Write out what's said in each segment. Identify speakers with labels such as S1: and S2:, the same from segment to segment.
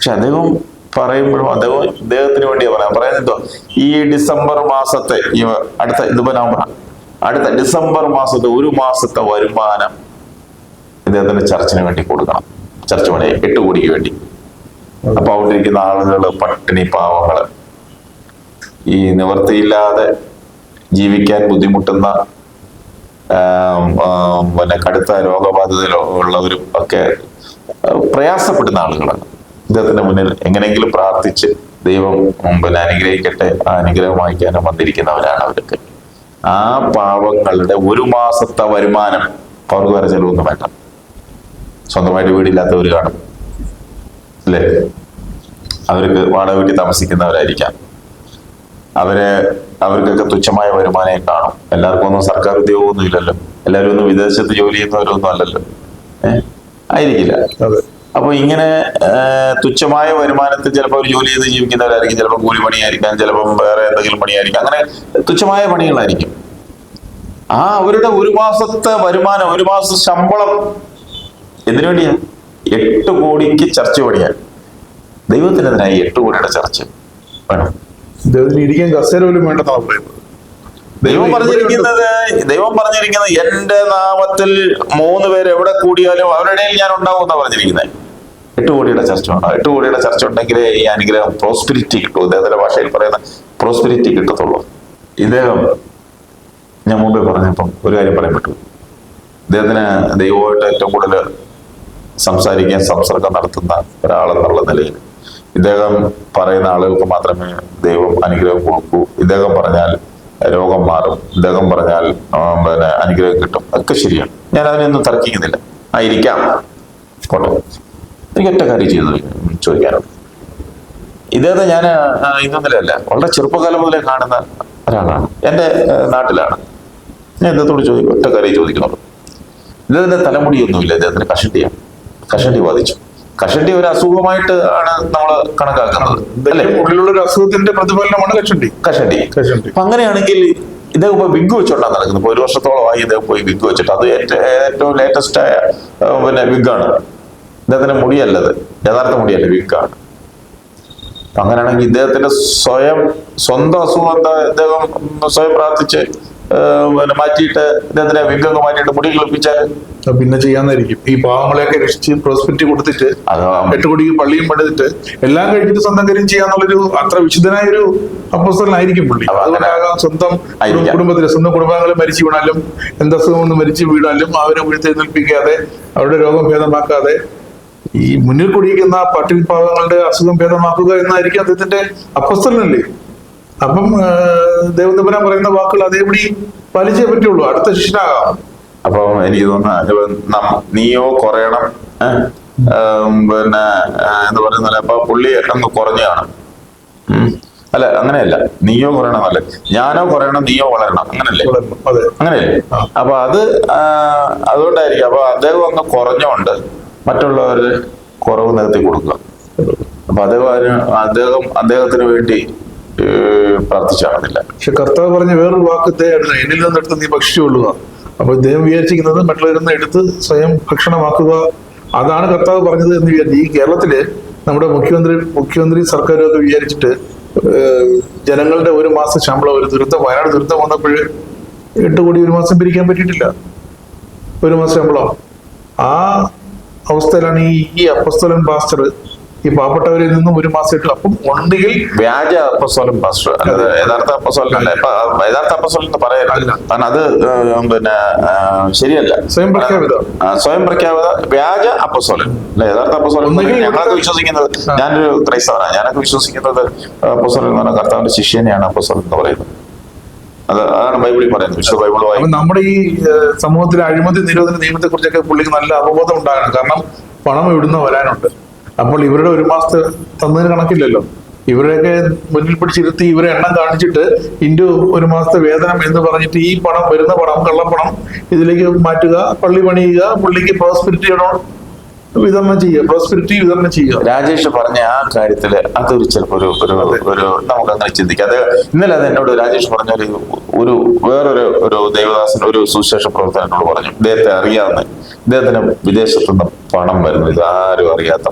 S1: പക്ഷെ അദ്ദേഹം പറയുമ്പോഴും അദ്ദേഹത്തിന് വേണ്ടിയാ പറയുന്നത് ഈ ഡിസംബർ മാസത്തെ ഇതിപ്പോ നവംബർ, അടുത്ത ഡിസംബർ മാസത്തെ 1 മാസത്തെ വരുമാനം ഇദ്ദേഹത്തിന്റെ ചർച്ചിന് വേണ്ടി കൊടുക്കണം. ചർച്ച് പണിയെ 8 കോടിക്ക് വേണ്ടി. അപ്പൊ അവിടെ ഇരിക്കുന്ന ആളുകള്, പട്ടിണി പാവങ്ങള്, ഈ നിവൃത്തിയില്ലാതെ ജീവിക്കാൻ ബുദ്ധിമുട്ടുന്ന, പിന്നെ കടുത്ത രോഗബാധിതരുള്ളവരും ഒക്കെ പ്രയാസപ്പെടുന്ന ആളുകളാണ്. ഇദ്ദേഹത്തിന്റെ മുന്നിൽ എങ്ങനെയെങ്കിലും പ്രാർത്ഥിച്ച് ദൈവം അനുഗ്രഹിക്കട്ടെ, ആ അനുഗ്രഹം വാങ്ങിക്കാനും വന്നിരിക്കുന്നവരാണ് അവരൊക്കെ. ആ പാവങ്ങളുടെ 1 മാസത്തെ വരുമാനം അവർക്ക് വേറെ ചെലവൊന്നും വേണ്ട. സ്വന്തമായിട്ട് വീടില്ലാത്തവർ കാണും അല്ലേ, അവർക്ക് വാടക വീട്ടിൽ താമസിക്കുന്നവരായിരിക്കാം. അവർക്കൊക്കെ തുച്ഛമായ വരുമാനമേ കാണും. എല്ലാവർക്കും ഒന്നും സർക്കാർ ഉദ്യോഗമൊന്നും ഇല്ലല്ലോ, എല്ലാവരും ഒന്നും വിദേശത്ത് ജോലി ചെയ്യുന്നവരൊന്നും അല്ലല്ലോ, ആയിരിക്കില്ല. അപ്പൊ ഇങ്ങനെ തുച്ഛമായ വരുമാനത്തിൽ ചിലപ്പോൾ അവർ ജോലി ചെയ്ത് ജീവിക്കുന്നവരായിരിക്കും, ചിലപ്പോൾ കൂലി പണിയായിരിക്കാം, ചിലപ്പം വേറെ എന്തെങ്കിലും പണിയായിരിക്കാം, അങ്ങനെ തുച്ഛമായ പണികളായിരിക്കും. അവരുടെ 1 മാസത്തെ വരുമാനം, 1 മാസത്തെ ശമ്പളം എന്തിനു വേണ്ടിയാ? 8 കോടിക്ക് ചർച്ച് പണിയാൻ. ദൈവത്തിനെതിരായി 8 കോടിയുടെ ചർച്ച് വേണം.
S2: ഇരിക്കാൻ കസേര പോലും വേണ്ടെന്നാണ് പറയുന്നത്.
S1: ദൈവം പറഞ്ഞിരിക്കുന്നത് എന്റെ നാമത്തിൽ 3 പേര് എവിടെ കൂടിയാലും അവരുടെ ഇടയിൽ ഞാൻ ഉണ്ടാവും എന്നാ പറഞ്ഞിരിക്കുന്നത്. 8 കോടിയുടെ ചർച്ച വേണം. 8 കോടിയുടെ ചർച്ച ഉണ്ടെങ്കിലേ ഈ അനുഗ്രഹം, പ്രോസ്പിരിറ്റി കിട്ടും. ഇദ്ദേഹത്തിന്റെ ഭാഷയിൽ പറയുന്ന പ്രോസ്പിരിറ്റി കിട്ടത്തുള്ളൂ. ഇദ്ദേഹം, ഞാൻ മുമ്പേ പറഞ്ഞപ്പം ഒരു കാര്യം പറയാൻ പറ്റൂ, ഇദ്ദേഹത്തിന് ദൈവമായിട്ട് ഏറ്റവും കൂടുതൽ സംസാരിക്കാൻ, സംസർഗം നടത്തുന്ന ഒരാളെന്നുള്ള നിലയിൽ ഇദ്ദേഹം പറയുന്ന ആളുകൾക്ക് മാത്രമേ ദൈവം അനുഗ്രഹം കൊടുക്കൂ. ഇദ്ദേഹം പറഞ്ഞാൽ രോഗം മാറും, ഇദ്ദേഹം പറഞ്ഞാൽ അനുഗ്രഹം കിട്ടും, ഒക്കെ ശരിയാണ്. ഞാൻ അതിനൊന്നും തർക്കിക്കുന്നില്ല. ആയിരിക്കാം, പോട്ടെ. എനിക്ക് ഒറ്റ കാര്യം ചോദിക്കാനുണ്ട്. ഇദ്ദേഹത്തെ ഞാൻ ഇന്നൊന്നിലല്ല, വളരെ ചെറുപ്പകാലം മുതലേ കാണുന്ന ഒരാളാണ്, എൻ്റെ നാട്ടിലാണ്. ഞാൻ ഇദ്ദേഹത്തോട് ഒറ്റ കാര്യം ചോദിക്കുന്നുള്ളൂ. ഇദ്ദേഹത്തിന്റെ തലമുടിയൊന്നുമില്ല, ഇദ്ദേഹത്തിന് കഷണ്ടിയാണ്. കഷണ്ടി ബാധിച്ചു. കഷണ്ടി ഒരു അസുഖമായിട്ട് ആണ് നമ്മൾ കണക്കാക്കുന്നത് അല്ലെ,
S2: ഉള്ളിലുള്ള ഒരു അസുഖത്തിന്റെ പ്രതിഫലനമാണ് കഷണ്ടി.
S1: അപ്പൊ അങ്ങനെയാണെങ്കിൽ ഇദ്ദേഹം പോയി വിഗ് വെച്ചോണ്ടാണ് നടക്കുന്നത്. 1 വർഷത്തോളമായി ഇദ്ദേഹം പോയി വിഗ് വെച്ചിട്ട്, അത് ഏറ്റവും ലേറ്റസ്റ്റ് ആയ വിഗാണ്. ഇദ്ദേഹത്തിന്റെ മുടിയല്ലത്, യഥാർത്ഥ മുടിയല്ല, വിഗാണ്. അങ്ങനെയാണെങ്കിൽ ഇദ്ദേഹത്തിന്റെ സ്വന്തം അസുഖം എന്താ, ഇദ്ദേഹം സ്വയം പ്രാർത്ഥിച്ച് മാറ്റിയിട്ട് ഇദ്ദേഹത്തിന്റെ വിഗൊക്കെ മാറ്റിയിട്ട് മുടി കിളിപ്പിച്ചാൽ
S2: പിന്നെ ചെയ്യാന്നായിരിക്കും. ഈ പാവങ്ങളെയൊക്കെ രക്ഷിച്ച് പ്രോസ്പെരിറ്റി കൊടുത്തിട്ട് 8 കോടിക്ക് പള്ളിയും പണിതിട്ട് എല്ലാം കഴിഞ്ഞിട്ട് സ്വന്തം കാര്യം ചെയ്യാന്നുള്ളൊരു അത്ര വിശുദ്ധനായ ഒരു അപ്പോസ്തലനായിരിക്കും പുള്ളി. അതുകൊണ്ടാകാം സ്വന്തം കുടുംബത്തിലെ സ്വന്തം കുടുംബാംഗങ്ങളെ മരിച്ചു വീണാലും, എന്തസുഖം ഒന്ന് മരിച്ചു വീണാലും അവരെ ഉയർത്തെഴുന്നേൽപ്പിക്കാതെ, അവരുടെ രോഗം ഭേദമാക്കാതെ ഈ മുന്നിൽ കുടിക്കുന്ന പട്ടിണി പാവങ്ങളുടെ അസുഖം ഭേദമാക്കുക എന്നായിരിക്കും അദ്ദേഹത്തിന്റെ അപ്പോസ്തലനല്ലേ. അപ്പം ദൈവനിബന്ധന പറയുന്ന വാക്കുകൾ അതേപടി പാലിച്ചേ പറ്റുള്ളൂ, അടുത്ത ശിഷ്യനാകാം.
S1: അപ്പൊ എനിക്ക് തോന്നുന്നു നീയോ കുറയണം, എന്താ പറയുന്നല്ലേ, അപ്പൊ പുള്ളി അങ്ങ് കുറഞ്ഞു കാണും. അല്ല, അങ്ങനെയല്ല, നീയോ കുറയണം, ഞാനോ കുറയണം, നീയോ വളരണം, അങ്ങനല്ലേ? അങ്ങനെയല്ലേ? അപ്പൊ അതുകൊണ്ടായിരിക്കും. അപ്പൊ അദ്ദേഹം അങ്ങ് കുറഞ്ഞോണ്ട് മറ്റുള്ളവര് കുറവ് നികത്തി കൊടുക്കുക. അപ്പൊ അദ്ദേഹത്തിന് വേണ്ടി പ്രാർത്ഥിച്ചാകുന്നില്ല.
S2: പക്ഷെ കർത്താവ് പറഞ്ഞ വേറൊരു വാക്ക്, എന്നിൽ നിന്നെടുത്ത് നീ ഭക്ഷിച്ചുകൊള്ളുക. അപ്പൊ ഇദ്ദേഹം വിചാരിച്ചിരിക്കുന്നത് മറ്റുള്ളവരിൽ നിന്ന് എടുത്ത് സ്വയം ഭക്ഷണമാക്കുക, അതാണ് കർത്താവ് പറഞ്ഞത് എന്ന് വിചാരിച്ചു. ഈ കേരളത്തില് നമ്മുടെ മുഖ്യമന്ത്രി സർക്കാരൊക്കെ വിചാരിച്ചിട്ട് ജനങ്ങളുടെ 1 മാസം ശമ്പളം, ഒരു ദുരിതം, വയനാട് ദുരിതം വന്നപ്പോൾ 8 കോടി 1 മാസം പിരിക്കാൻ പറ്റിയിട്ടില്ല. 1 മാസം ശമ്പളം. ആ അവസ്ഥയിലാണ് ഈ അപ്പോസ്തലൻ പാസ്റ്റർ ഈ പാവപ്പെട്ടവരിൽ നിന്നും 1 മാസം ഇട്ടു. അപ്പം ഉണ്ടെങ്കിൽ
S1: വ്യാജ അപ്പോസ്തലൻ പാസ്റ്റർ, യഥാർത്ഥ അപ്പോസ്തലനല്ല. യഥാർത്ഥ അപ്പോസ്തലൻ എന്ന് പറയരുത്, കാരണം അത് ശരിയല്ല.
S2: സ്വയം
S1: പ്രഖ്യാപിത വ്യാജ അപ്പോസ്തലൻ അല്ല, യഥാർത്ഥ അപ്പോസ്തലൻ. ഞങ്ങളൊക്കെ വിശ്വസിക്കുന്നത്, ഞാനൊരു ക്രൈസ്തവനാണ്, ഞാനൊക്കെ വിശ്വസിക്കുന്നത് അപ്പോസ്തലൻ എന്ന് പറഞ്ഞാൽ കർത്താവിന്റെ ശിഷ്യനെയാണ് അപ്പോസ്തലൻ എന്ന് പറയുന്നത്. അതാണ് ബൈബിളിൽ പറയുന്നത്, വിശുദ്ധ ബൈബിൾ വായിക്കും.
S2: നമ്മുടെ ഈ സമൂഹത്തിലെ അഴിമതി നിരോധന നിയമത്തെ കുറിച്ചൊക്കെ പുള്ളിക്ക് നല്ല അവബോധം ഉണ്ടാകണം. കാരണം പണം ഇവിടുന്ന് വരാനുണ്ട്. അപ്പോൾ ഇവരുടെ 1 മാസത്തെ തന്നതിന് കണക്കില്ലല്ലോ. ഇവരെയൊക്കെ മുന്നിൽ പിടിച്ചിരുത്തി ഇവരെ എണ്ണം കാണിച്ചിട്ട് ഇൻഡു 1 മാസത്തെ വേതനം എന്ന് പറഞ്ഞിട്ട് ഈ പണം, വരുന്ന പണം, കള്ളപ്പണം ഇതിലേക്ക് മാറ്റുക, പള്ളി പണിയുക, പുള്ളിക്ക് പ്രോസ്പെരിറ്റി വിതരണം ചെയ്യുക.
S1: രാജേഷ് പറഞ്ഞ ആ കാര്യത്തില് അതൊരു ചിലപ്പോ ഒരു നമുക്ക് അങ്ങനെ ചിന്തിക്കാം. അത് ഇന്നലെ അത് എന്നോട് രാജേഷ് പറഞ്ഞ വേറൊരു ദേവദാസൻ, ഒരു സുവിശേഷ പ്രവർത്തനോട് പറഞ്ഞു, ഇദ്ദേഹത്തെ അറിയാവുന്ന, ഇദ്ദേഹത്തിന് വിദേശത്തുനിന്ന് പണം വരുന്നു, ഇത് ആരും അറിയാത്ത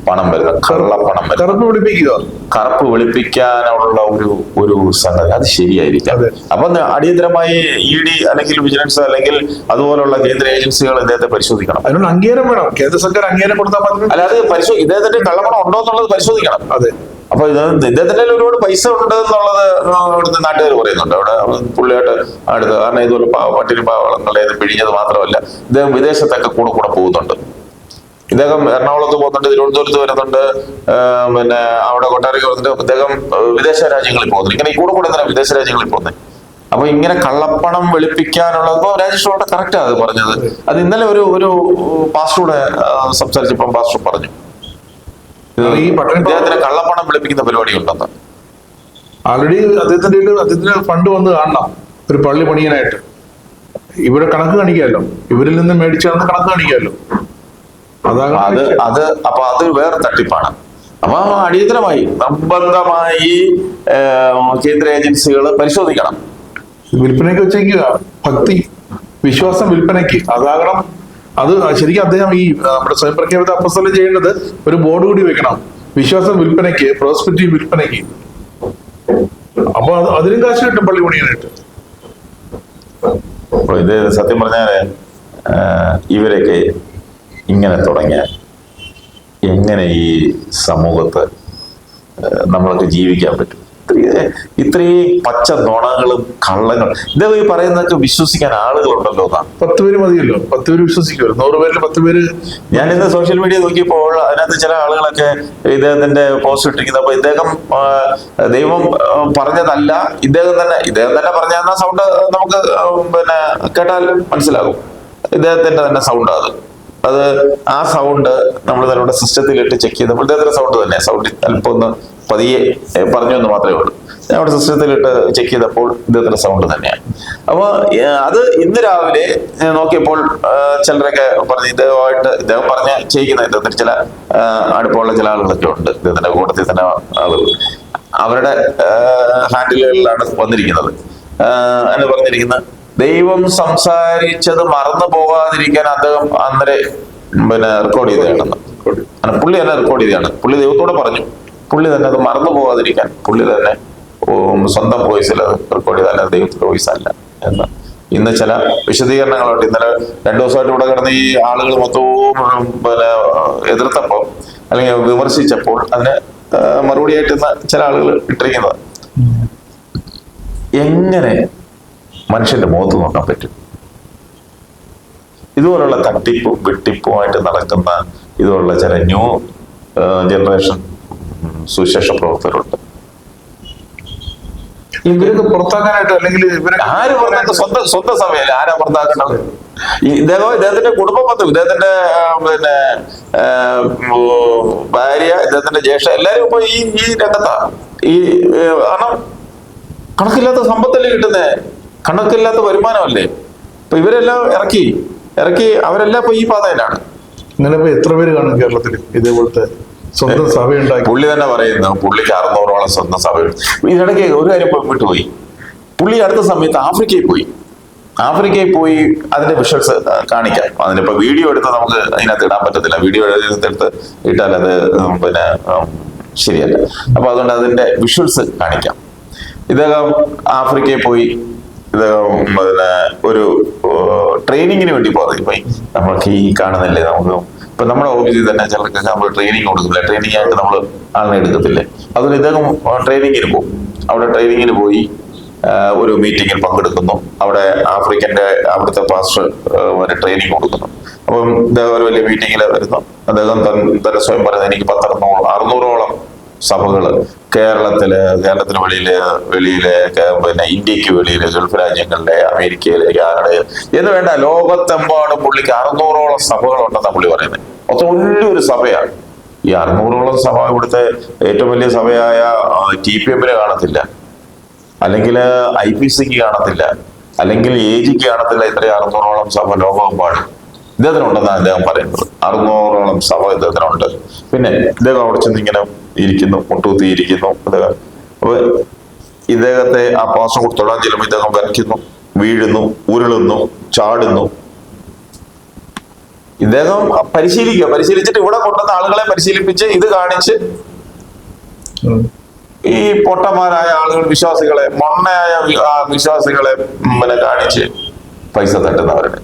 S1: പണം വരുന്നത്, കള്ളപ്പണം വരുന്നത്,
S2: കറുപ്പ് വെളുപ്പിക്കുക,
S1: കറുപ്പ് വെളുപ്പിക്കാനുള്ള ഒരു സംഗതി, അത് ശരിയായിരിക്കാം. അപ്പൊ അടിയന്തരമായി ED അല്ലെങ്കിൽ വിജിലൻസ് അല്ലെങ്കിൽ അതുപോലുള്ള കേന്ദ്ര ഏജൻസികൾ ഇദ്ദേഹത്തെ പരിശോധിക്കണം.
S2: അതിനുള്ള അംഗീകാരം വേണം, കേന്ദ്ര സർക്കാർ അംഗീകാരം കൊടുത്താൽ മാത്രമേ.
S1: അല്ലാതെ ഇദ്ദേഹത്തിന്റെ കള്ളപ്പണം ഉണ്ടോ എന്നുള്ളത് പരിശോധിക്കണം.
S2: അതെ.
S1: അപ്പൊ ഇദ്ദേഹത്തിന്റെ ഒരുപാട് പൈസ ഉണ്ട് എന്നുള്ളത് ഇവിടുത്തെ നാട്ടുകാർ പറയുന്നുണ്ട്. അവിടെ പുള്ളിയായിട്ട് അടുത്ത്, കാരണം ഇതുപോലെ പട്ടിണി പാവങ്ങളെ പിഴിഞ്ഞത് മാത്രമല്ല, ഇദ്ദേഹം വിദേശത്തൊക്കെ കൂടെ പോകുന്നുണ്ട്. ഇദ്ദേഹം എറണാകുളത്ത് പോകുന്നുണ്ട്, തിരുവനന്തപുരത്ത് വരുന്നുണ്ട്, പിന്നെ അവിടെ കൊട്ടാരക്ക് വരുന്നുണ്ട്. ഇദ്ദേഹം വിദേശ രാജ്യങ്ങളിൽ പോകുന്നുണ്ട്. ഇങ്ങനെ കൂടെ എന്തിനാ വിദേശ രാജ്യങ്ങളിൽ പോകുന്നത്? അപ്പൊ ഇങ്ങനെ കള്ളപ്പണം വെളുപ്പിക്കാനുള്ളത് ഇപ്പൊ രാജേഷ് വളരെ കറക്റ്റാ അത് പറഞ്ഞത്. അത് ഇന്നലെ ഒരു പാസ്റ്ററൂടെ സംസാരിച്ചപ്പോൾ പാസ്റ്റർ പറഞ്ഞു,
S2: ഈ
S1: അദ്ദേഹത്തിന് കള്ളപ്പണം വെളുപ്പിക്കുന്ന പരിപാടി ഉണ്ടെന്ന്.
S2: ആൾറെഡി അദ്ദേഹത്തിന് ഫണ്ട് വന്ന് കാണണം ഒരു പള്ളി പണിയാനായിട്ട്. ഇവിടെ കണക്ക് കാണിക്കാമല്ലോ, ഇവരിൽ നിന്ന് മേടിച്ചാണെന്ന് കണക്ക് കാണിക്കാമല്ലോ.
S1: അപ്പൊ അത് വേറെ തട്ടിപ്പാണ്. അപ്പൊ അടിയന്തരമായി നിർബന്ധമായി കേന്ദ്ര ഏജൻസികൾ പരിശോധിക്കണം.
S2: വിൽപ്പനയ്ക്ക് വെച്ചേക്കുക, ഭക്തി വിശ്വാസം വിൽപ്പനയ്ക്ക് അതാകണം. അത് ശരിക്കും അദ്ദേഹം ഈ നമ്മുടെ സ്വയം പ്രഖ്യാപിത അപ്പസ്തലൻ ചെയ്യേണ്ടത് ഒരു ബോർഡ് കൂടി വെക്കണം, വിശ്വാസം വിൽപ്പനയ്ക്ക്, പ്രോസ്പെരിറ്റി വിൽപ്പനയ്ക്ക്. അപ്പൊ അതിനും കാശ് കിട്ടും പള്ളി പണിയാനായിട്ട്.
S1: ഇത് സത്യം പറഞ്ഞാല് ഇവരൊക്കെ ഇങ്ങനെ തുടങ്ങിയാൽ എങ്ങനെ ഈ സമൂഹത്ത് നമ്മൾക്ക് ജീവിക്കാൻ പറ്റും? ഇത്രയും പച്ച നുണകളും കള്ളങ്ങളും ഇതേ ഈ പറയുന്നതൊക്കെ വിശ്വസിക്കാൻ ആളുകളുണ്ടല്ലോ എന്നാണ്.
S2: 10 പേര് മതിയല്ലോ, 10 പേര് വിശ്വസിക്കുമല്ലോ. 100 പേരിൽ 10 പേര്.
S1: ഞാൻ ഇന്ന് സോഷ്യൽ മീഡിയ നോക്കിയപ്പോൾ അതിനകത്ത് ചില ആളുകളൊക്കെ ഇദ്ദേഹത്തിന്റെ പോസ്റ്റ് ഇട്ടിരിക്കുന്നത്. അപ്പൊ ഇദ്ദേഹം ദൈവം പറഞ്ഞതല്ല, ഇദ്ദേഹം തന്നെ പറഞ്ഞ സൗണ്ട് നമുക്ക് പിന്നെ കേട്ടാൽ മനസ്സിലാകും. ഇദ്ദേഹത്തിന്റെ തന്നെ സൗണ്ട് അത് ആ സൗണ്ട് നമ്മൾ നമ്മുടെ സിസ്റ്റത്തിലിട്ട് ചെക്ക് ചെയ്തപ്പോൾ ഇദ്ദേഹത്തിന്റെ സൗണ്ട് തന്നെ, സൗണ്ട് അല്പം ഒന്ന് പതിയെ പറഞ്ഞു എന്ന് മാത്രമേ ഉള്ളൂ. അവിടെ സിസ്റ്റത്തിലിട്ട് ചെക്ക് ചെയ്തപ്പോൾ ഇദ്ദേഹത്തിന്റെ സൗണ്ട് തന്നെയാണ്. അപ്പൊ അത് ഇന്ന് രാവിലെ നോക്കിയപ്പോൾ ചിലരൊക്കെ പറഞ്ഞ് ഇദ്ദേഹം ചെയ്യിക്കുന്ന ഇദ്ദേഹത്തിന് ചില അടുപ്പമുള്ള ചില ആളുകളൊക്കെ ഉണ്ട്, ഇദ്ദേഹത്തിന്റെ കൂട്ടത്തിൽ തന്നെ ആളുകൾ, അവരുടെ ഹാൻഡിലുകളിലാണ് വന്നിരിക്കുന്നത്. എന്ന് പറഞ്ഞിരിക്കുന്നത് ദൈവം സംസാരിച്ചത് മറന്നു പോകാതിരിക്കാൻ അദ്ദേഹം അന്നേരം റെക്കോർഡ് ചെയ്തതാണെന്ന്. പുള്ളി തന്നെ റെക്കോർഡ് ചെയ്തതാണ്. പുള്ളി ദൈവത്തോട് പറഞ്ഞു, പുള്ളി തന്നെ അത് മറന്നു പോകാതിരിക്കാൻ പുള്ളി തന്നെ സ്വന്തം വോയിസിൽ അത് റെക്കോർഡ് ചെയ്ത, അല്ലാതെ ദൈവത്തിന്റെ വോയിസ് അല്ല എന്ന് ഇന്ന് ചില വിശദീകരണങ്ങളുണ്ട്. ഇന്നലെ 2 ദിവസമായിട്ട് ഇവിടെ കിടന്ന് ഈ ആളുകൾ മൊത്തവും പിന്നെ എതിർത്തപ്പോൾ അല്ലെങ്കിൽ വിമർശിച്ചപ്പോൾ അതിന് മറുപടിയായിട്ട് ഇന്ന് ചില ആളുകൾ ഇട്ടിരിക്കുന്നത്, എങ്ങനെ മനുഷ്യന്റെ മുഖത്ത് നോക്കാൻ പറ്റും? ഇതുപോലുള്ള തട്ടിപ്പും വെട്ടിപ്പുമായിട്ട് നടക്കുന്ന ഇതുപോലുള്ള ചില ന്യൂ ജനറേഷൻ സുവിശേഷ പ്രവർത്തകരുണ്ട്.
S2: ഇവരൊക്കെ പുറത്താക്കാനായിട്ട്, അല്ലെങ്കിൽ
S1: ആര് പറഞ്ഞ സ്വന്തം സമയല്ല ആരാ പുറത്താക്കേണ്ടത്? ഇദ്ദേഹത്തിന്റെ കുടുംബം മൊത്തം, ഇദ്ദേഹത്തിന്റെ പിന്നെ ഭാര്യ, ഇദ്ദേഹത്തിന്റെ ജ്യേഷ്ഠ, എല്ലാരും ഇപ്പൊ ഈ രംഗത്താ. കാരണം കണക്കില്ലാത്ത സമ്പത്തല്ലേ കിട്ടുന്നേ, കണക്കില്ലാത്ത വരുമാനമല്ലേ. ഇപ്പൊ ഇവരെല്ലാം ഇറക്കി അവരെല്ലാം ഇപ്പൊ ഈ പാതയിലാണ്.
S2: ഇങ്ങനെ എത്ര പേര് കാണും കേരളത്തിൽ ഇതേപോലത്തെ സ്വന്തം സഭയുണ്ടാക്കി?
S1: പുള്ളി തന്നെ പറയുന്നു പുള്ളിക്ക് 600ഓളം സ്വന്തം സഭയുണ്ട്. ഇതിനിടയ്ക്ക് ഒരു കാര്യം വിട്ടുപോയി, പുള്ളി അടുത്ത സമയത്ത് ആഫ്രിക്കയിൽ പോയി അതിന്റെ വിഷ്വൽസ് കാണിക്കാം. അതിനിപ്പോ വീഡിയോ എടുത്ത് നമുക്ക് അതിനകത്ത് ഇടാൻ പറ്റത്തില്ല, വീഡിയോ എടുത്ത് ഇട്ടാൽ അത് പിന്നെ ശരിയല്ല. അപ്പൊ അതുകൊണ്ട് അതിന്റെ വിഷ്വൽസ് കാണിക്കാം. ഇദ്ദേഹം ആഫ്രിക്കയിൽ പോയി പിന്നെ ഒരു ട്രെയിനിങ്ങിന് വേണ്ടി പോയി. നമ്മൾക്ക് ഈ കാണുന്നില്ലേ, നമുക്ക് ഇപ്പൊ നമ്മുടെ ഓഫീസിൽ തന്നെ ചിലർക്ക് നമ്മൾ ട്രെയിനിങ് കൊടുക്കില്ല, ട്രെയിനിങ് ആയിട്ട് നമ്മൾ ആളിനെ എടുക്കത്തില്ലേ. അതുകൊണ്ട് ഇദ്ദേഹം ട്രെയിനിങ്ങിന് പോകും. അവിടെ ട്രെയിനിങ്ങിന് പോയി ഒരു മീറ്റിങ്ങിൽ പങ്കെടുക്കുന്നു. അവിടെ അവിടുത്തെ പാസ്റ്റർ ട്രെയിനിങ് കൊടുക്കുന്നു. അപ്പം ഇദ്ദേഹം ഒരു വലിയ മീറ്റിങ്ങിൽ വരുന്നു. അദ്ദേഹം തന്നെ സ്വയം പറയുന്നത്, എനിക്ക് 600ഓളം സഭകള് കേരളത്തിന് വെളിയിലെ പിന്നെ ഇന്ത്യക്ക് വെളിയിലെ ഗൾഫ് രാജ്യങ്ങളിലെ അമേരിക്കയിലെ കാനഡ എന്ന് വേണ്ട ലോകത്തെമ്പാടും പുള്ളിക്ക് 600ഓളം സഭകളുണ്ടെന്നാണ് പുള്ളി പറയുന്നത്. മൊത്തം വലിയൊരു സഭയാണ് ഈ 600ഓളം സഭ. ഇവിടുത്തെ ഏറ്റവും വലിയ സഭയായ TPM കാണത്തില്ല, അല്ലെങ്കിൽ IPCക്ക് കാണത്തില്ല, അല്ലെങ്കിൽ AGക്ക് കാണത്തില്ല. ഇത്രയും 600ഓളം സഭ ലോകമെമ്പാടും ഇദ്ദേഹത്തിനുണ്ടെന്നാണ് അദ്ദേഹം പറയുന്നത്. 600ഓളം സഭ ഇദ്ദേഹത്തിനുണ്ട്. പിന്നെ ഇദ്ദേഹം അവിടെ ചെന്ന് ഇങ്ങനെ ഇരിക്കുന്നു, മുട്ടുകുത്തിയിരിക്കുന്നു. അപ്പൊ ഇദ്ദേഹത്തെ ആ പാസം കൂടി തൊടാൻ ചെല്ലുമ്പോൾ ഇദ്ദേഹം വരയ്ക്കുന്നു, വീഴുന്നു, ഉരുളുന്നു, ചാടുന്നു. ഇദ്ദേഹം പരിശീലിച്ചിട്ട് ഇവിടെ കൊണ്ടുവന്ന ആളുകളെ പരിശീലിപ്പിച്ച് ഇത് കാണിച്ച് ഈ പൊട്ടന്മാരായ ആളുകൾ വിശ്വാസികളെ മൊണ്ണയായ വിശ്വാസികളെ കാണിച്ച് പൈസ തട്ടുന്നവരുടെ.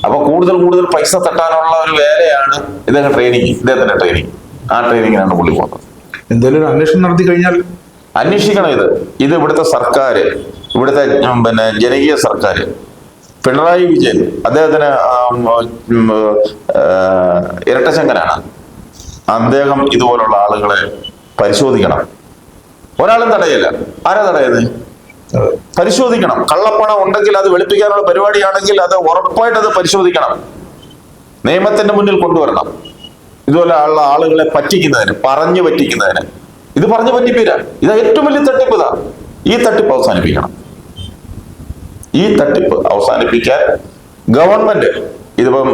S1: അപ്പൊ കൂടുതൽ പൈസ തട്ടാനുള്ള ഒരു വേലയാണ് ഇദ്ദേഹത്തിന്റെ ട്രെയിനിങ്. ആ ട്രെയിനിങ്ങിനാണ് പുള്ളി പോകുന്നത്.
S2: എന്തായാലും ഒരു അന്വേഷണം നടത്തി കഴിഞ്ഞാൽ
S1: അന്വേഷിക്കണം. ഇത് ഇവിടുത്തെ സർക്കാർ, ഇവിടുത്തെ ജനകീയ സർക്കാർ, പിണറായി വിജയൻ അദ്ദേഹത്തിന് ഇരട്ടച്ചങ്കനാണ്. അദ്ദേഹം ഇതുപോലുള്ള ആളുകളെ പരിശോധിക്കണം. ഒരാളും തടയില്ല. ആരാ തടയുന്നത്? പരിശോധിക്കണം. കള്ളപ്പണം ഉണ്ടെങ്കിൽ അത് വെളുപ്പിക്കാനുള്ള പരിപാടിയാണെങ്കിൽ അത് ഉറപ്പായിട്ട് അത് പരിശോധിക്കണം. നിയമത്തിന്റെ മുന്നിൽ കൊണ്ടുവരണം. ഇതുപോലെ ഉള്ള ആളുകളെ പറ്റിക്കുന്നതിന്, പറഞ്ഞു പറ്റിക്കുന്നതിന്. ഇത് പറഞ്ഞു പറ്റിപ്പില്ല. ഇത് ഏറ്റവും വലിയ തട്ടിപ്പ്. ഈ തട്ടിപ്പ് അവസാനിപ്പിക്കണം. ഈ തട്ടിപ്പ് അവസാനിപ്പിക്കാൻ ഗവൺമെന്റ്, ഇതിപ്പം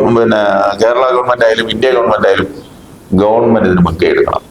S1: കേരള ഗവൺമെന്റ് ആയാലും ഇന്ത്യ ഗവൺമെന്റ് ആയാലും ഗവൺമെന്റ് ഇതിന് മുൻകൈ എടുക്കണം.